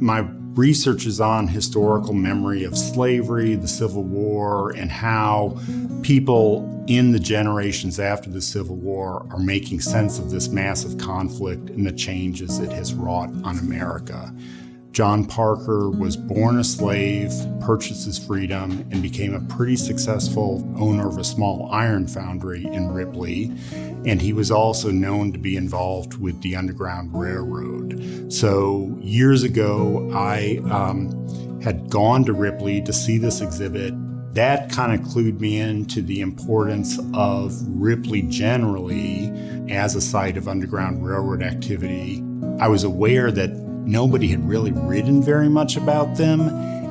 My research is on historical memory of slavery, the Civil War, and how people in the generations after the Civil War are making sense of this massive conflict and the changes it has wrought on America. John Parker was born a slave, purchased his freedom, and became a pretty successful owner of a small iron foundry in Ripley. And he was also known to be involved with the Underground Railroad. So years ago, I had gone to Ripley to see this exhibit. That kind of clued me into the importance of Ripley generally as a site of Underground Railroad activity. I was aware that nobody had really written very much about them,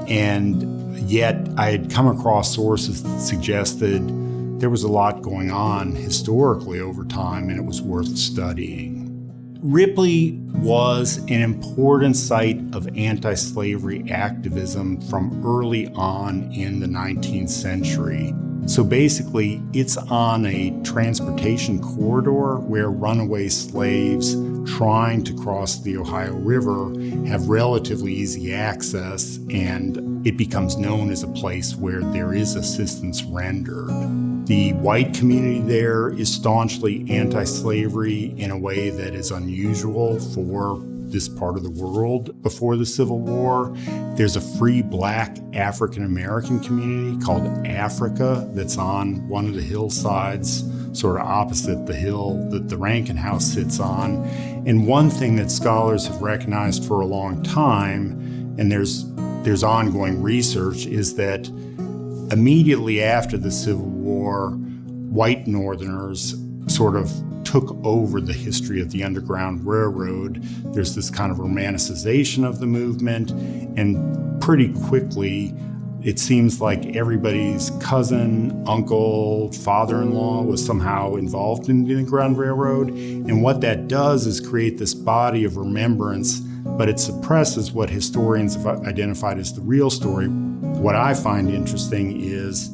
and yet I had come across sources that suggested there was a lot going on historically over time, and it was worth studying. Ripley was an important site of anti-slavery activism from early on in the 19th century. So basically, it's on a transportation corridor where runaway slaves trying to cross the Ohio River have relatively easy access, and it becomes known as a place where there is assistance rendered. The white community there is staunchly anti-slavery in a way that is unusual for this part of the world before the Civil War. There's a free black African-American community called Africa that's on one of the hillsides, sort of opposite the hill that the Rankin House sits on. And one thing that scholars have recognized for a long time, and there's ongoing research, is that immediately after the Civil War, white Northerners sort of took over the history of the Underground Railroad. There's this kind of romanticization of the movement, and pretty quickly it seems like everybody's cousin, uncle, father-in-law was somehow involved in the Underground Railroad. And what that does is create this body of remembrance, but it suppresses what historians have identified as the real story. What I find interesting is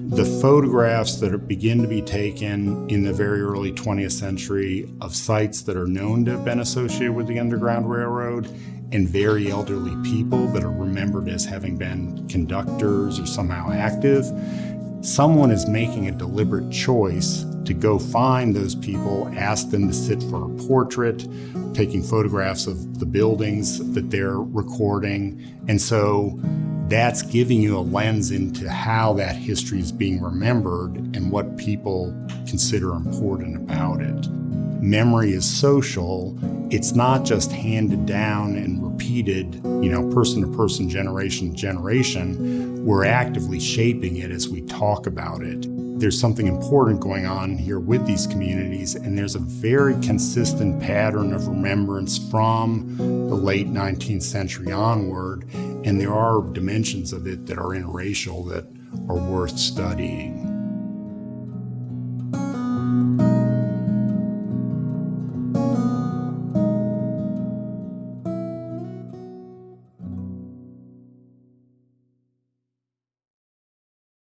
the photographs that begin to be taken in the very early 20th century of sites that are known to have been associated with the Underground Railroad, and very elderly people that are remembered as having been conductors or somehow active. Someone is making a deliberate choice to go find those people, ask them to sit for a portrait, taking photographs of the buildings that they're recording. And so that's giving you a lens into how that history is being remembered and what people consider important about it. Memory is social. It's not just handed down and repeated, person to person, generation to generation. We're actively shaping it as we talk about it. There's something important going on here with these communities, and there's a very consistent pattern of remembrance from the late 19th century onward, and there are dimensions of it that are interracial that are worth studying.